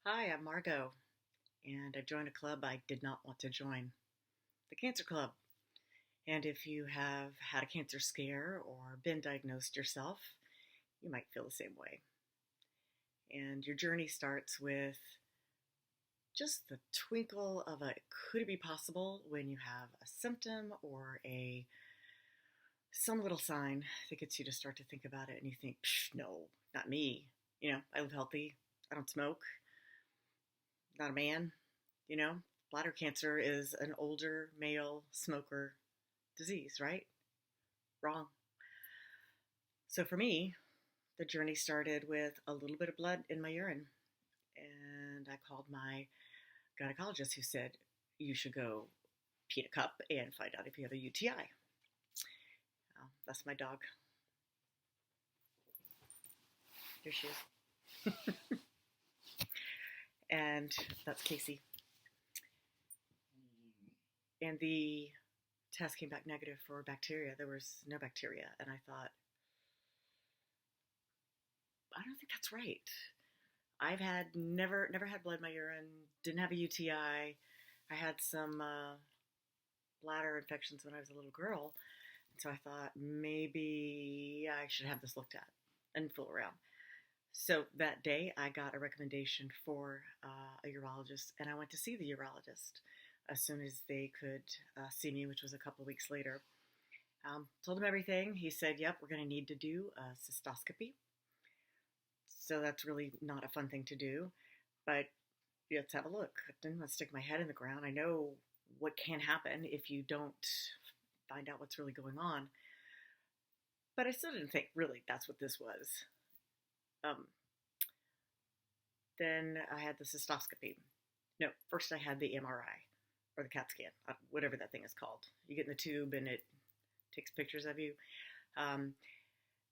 Hi, I'm Margot, and I joined a club I did not want to join, the Cancer Club. And if you have had a cancer scare or been diagnosed yourself, you might feel the same way. And your journey starts with just the twinkle of a could it be possible when you have a symptom or a some little sign that gets you to start to think about it and you think, no, not me. I live healthy. I don't smoke. Not a man. You know, bladder cancer is an older male smoker disease, right? Wrong. So for me, the journey started with a little bit of blood in my urine. And I called my gynecologist who said, you should go pee in a cup and find out if you have a UTI. That's my dog. Here she is. And that's Casey. And the test came back negative for bacteria. There was no bacteria. And I thought, I don't think that's right. I've had never had blood in my urine, didn't have a UTI. I had some bladder infections when I was a little girl. And so I thought maybe I should have this looked at and fool around. So that day I got a recommendation for a urologist, and I went to see the urologist as soon as they could see me, which was a couple of weeks later. Told him everything. He said, yep, we're going to need to do a cystoscopy. So that's really not a fun thing to do, but let's have a look. I didn't want to stick my head in the ground. I know what can happen if you don't find out what's really going on, but I still didn't think really that's what this was. Then I had the cystoscopy. No, first I had the MRI or the CAT scan, whatever that thing is called. You get in the tube and it takes pictures of you. And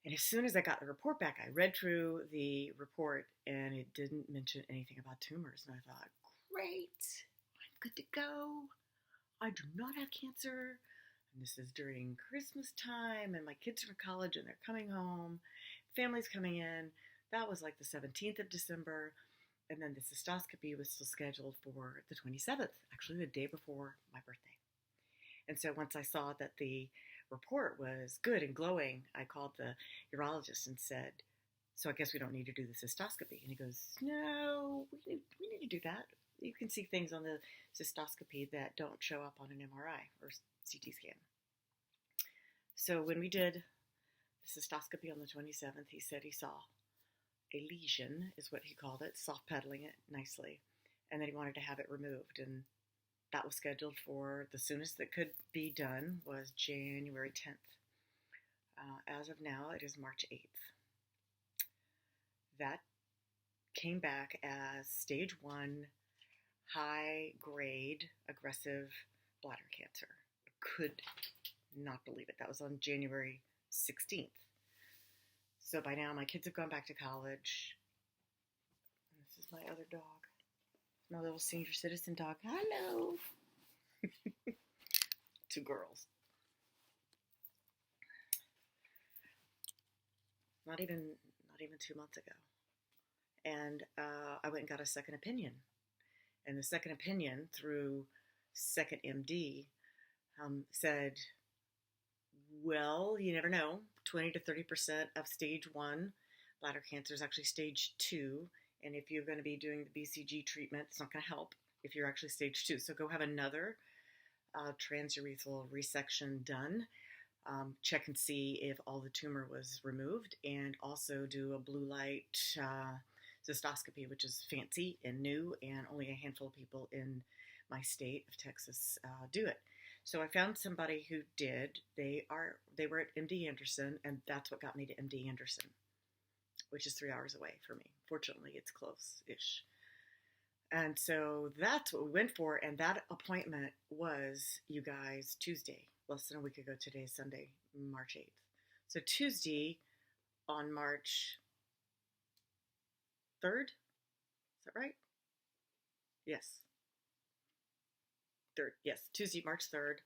as soon as I got the report back, I read through the report and it didn't mention anything about tumors. And I thought, great, I'm good to go. I do not have cancer. And this is during Christmas time and my kids are in college and they're coming home. Family's coming in. That was like the 17th of December. And then the cystoscopy was still scheduled for the 27th, actually the day before my birthday. And so once I saw that the report was good and glowing, I called the urologist and said, so I guess we don't need to do the cystoscopy. And he goes, no, we need to do that. You can see things on the cystoscopy that don't show up on an MRI or CT scan. So when we did the cystoscopy on the 27th, he said he saw a lesion, is what he called it, soft pedaling it nicely, and then he wanted to have it removed. And that was scheduled for the soonest that could be done was January 10th. As of now, it is March 8th. That came back as stage 1, high grade, aggressive bladder cancer. I could not believe it. That was on January 16th. So by now, my kids have gone back to college. This is my other dog. My little senior citizen dog. Hello. 2 girls. Not even 2 months ago. And I went and got a second opinion. And the second opinion through Second MD said, well, you never know. 20 to 30% of stage 1 bladder cancer is actually stage 2. And if you're going to be doing the BCG treatment, it's not going to help if you're actually stage 2. So go have another transurethral resection done. Check and see if all the tumor was removed, and also do a blue light cystoscopy, which is fancy and new, and only a handful of people in my state of Texas do it. So I found somebody who did. They were at MD Anderson, and that's what got me to MD Anderson, which is 3 hours away for me. Fortunately, it's close-ish. And so that's what we went for, and that appointment was, you guys, Tuesday, less than a week ago. Today is Sunday, March 8th. So Tuesday on March 3rd, is that right? Yes. 3rd, yes, Tuesday, March 3rd,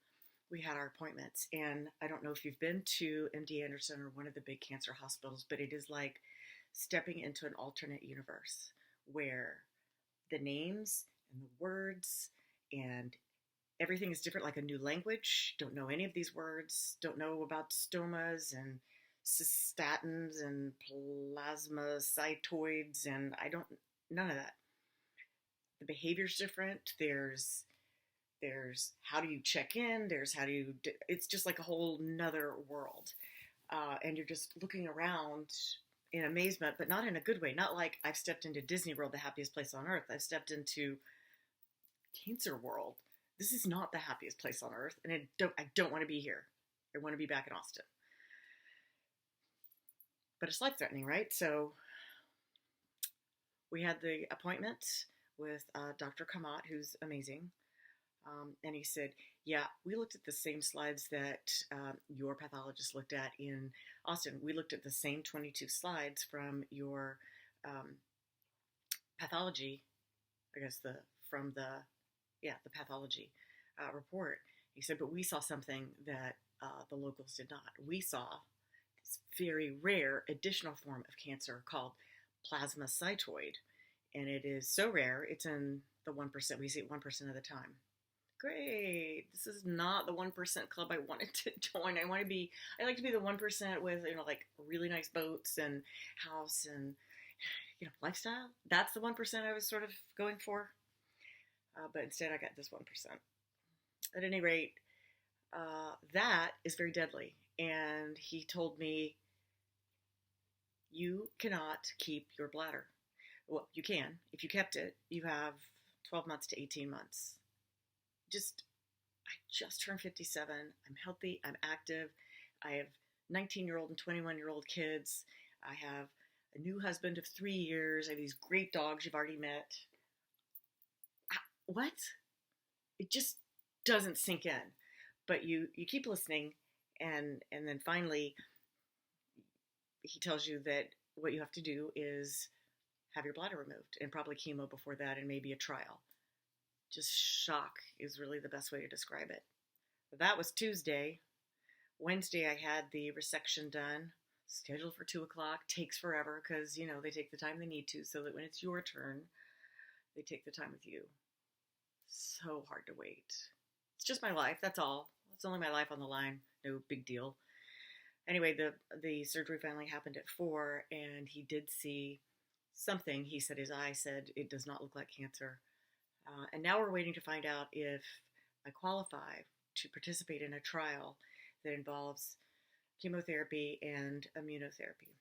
we had our appointments. And I don't know if you've been to MD Anderson or one of the big cancer hospitals, but it is like stepping into an alternate universe where the names and the words, and everything is different, like a new language. Don't know any of these words, don't know about stomas and cystatins and plasmacytoids, and I don't, none of that. The behavior's different. There's how do you check in, there's how do you, it's just like a whole nother world. And you're just looking around in amazement, but not in a good way. Not like I've stepped into Disney World, the happiest place on earth. I've stepped into cancer world. This is not the happiest place on earth, and I don't want to be here. I want to be back in Austin. But it's life threatening, right? So we had the appointment with Dr. Kamat, who's amazing. And he said, yeah, we looked at the same slides that your pathologist looked at in Austin. We looked at the same 22 slides from your pathology, I guess the pathology report. He said, but we saw something that the locals did not. We saw this very rare additional form of cancer called plasmacytoid. And it is so rare, it's in the 1%. We see it 1% of the time. Great. This is not the 1% club I wanted to join. I like to be the 1% with, like really nice boats and house and, lifestyle. That's the 1% I was sort of going for. But instead I got this 1%. At any rate, that is very deadly. And he told me, you cannot keep your bladder. Well, you can. If you kept it, you have 12 months to 18 months. I just turned 57. I'm healthy. I'm active. I have 19-year-old and 21-year-old kids. I have a new husband of 3 years. I have these great dogs you've already met. What? It just doesn't sink in. But you keep listening, and then finally he tells you that what you have to do is have your bladder removed, and probably chemo before that, and maybe a trial. Just shock is really the best way to describe it. That was Tuesday. Wednesday, I had the resection done, scheduled for 2 o'clock. Takes forever because, they take the time they need to, so that when it's your turn, they take the time with you. So hard to wait. It's just my life, that's all. It's only my life on the line. No big deal. Anyway, the surgery finally happened at 4, and he did see something. He said his eye said it does not look like cancer. And now we're waiting to find out if I qualify to participate in a trial that involves chemotherapy and immunotherapy.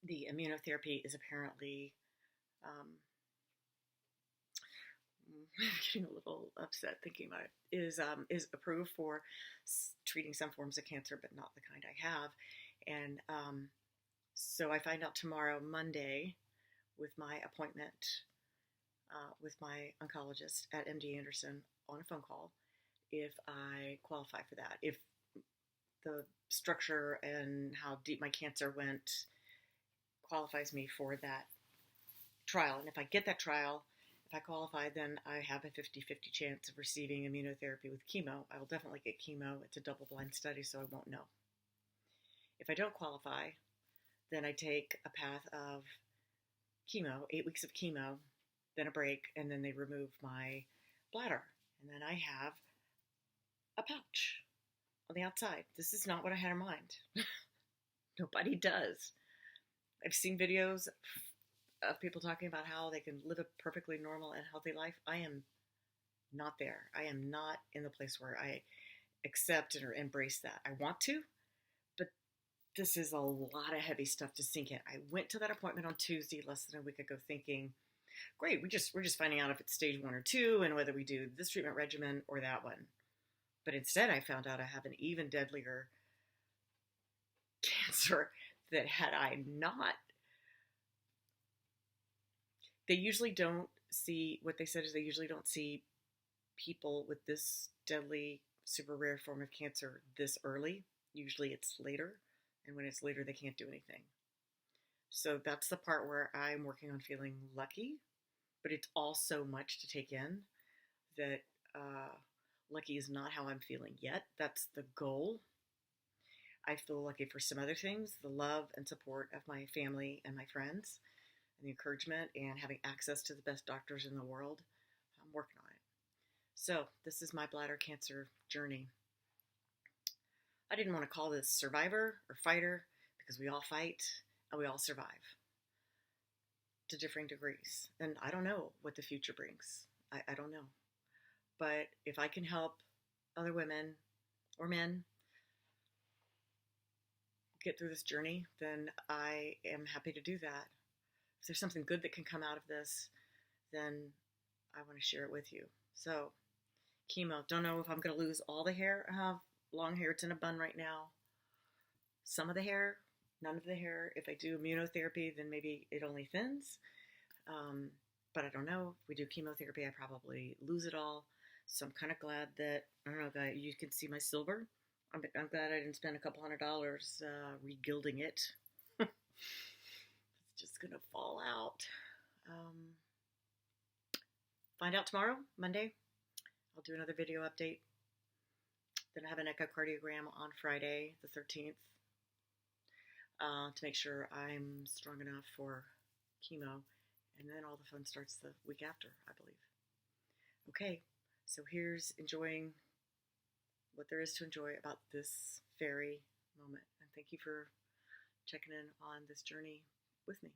The immunotherapy is apparently, I'm getting a little upset thinking about it, is approved for treating some forms of cancer, but not the kind I have. And so I find out tomorrow, Monday, with my appointment with my oncologist at MD Anderson on a phone call, if I qualify for that, if the structure and how deep my cancer went qualifies me for that trial. And if I get that trial, if I qualify, then I have a 50-50 chance of receiving immunotherapy with chemo. I will definitely get chemo. It's a double-blind study, so I won't know. If I don't qualify, then I take a path of chemo, 8 weeks of chemo, then a break, and then they remove my bladder. And then I have a pouch on the outside. This is not what I had in mind. Nobody does. I've seen videos of people talking about how they can live a perfectly normal and healthy life. I am not there. I am not in the place where I accept or embrace that. I want to, but this is a lot of heavy stuff to sink in. I went to that appointment on Tuesday, less than a week ago, thinking, great, we're just finding out if it's stage 1 or 2 and whether we do this treatment regimen or that one. But instead I found out I have an even deadlier cancer that had I not, they usually don't see, what they said is they usually don't see people with this deadly, super rare form of cancer this early. Usually it's later, and when it's later they can't do anything. So that's the part where I'm working on feeling lucky, but it's all so much to take in that lucky is not how I'm feeling yet. That's the goal. I feel lucky for some other things, the love and support of my family and my friends, and the encouragement and having access to the best doctors in the world, I'm working on it. So this is my bladder cancer journey. I didn't want to call this survivor or fighter because we all fight and we all survive to differing degrees. And I don't know what the future brings. I don't know. But if I can help other women or men get through this journey, then I am happy to do that. If there's something good that can come out of this, then I want to share it with you. So, chemo. Don't know if I'm going to lose all the hair. I have long hair. It's in a bun right now. Some of the hair, none of the hair. If I do immunotherapy, then maybe it only thins. But I don't know. If we do chemotherapy, I probably lose it all. So I'm kind of glad that, I don't know, guys, you can see my silver. I'm glad I didn't spend a couple $100 regilding it. It's just going to fall out. Find out tomorrow, Monday. I'll do another video update. Then I have an echocardiogram on Friday, the 13th, to make sure I'm strong enough for chemo. And then all the fun starts the week after, I believe. Okay, so here's enjoying what there is to enjoy about this fairy moment. And thank you for checking in on this journey with me.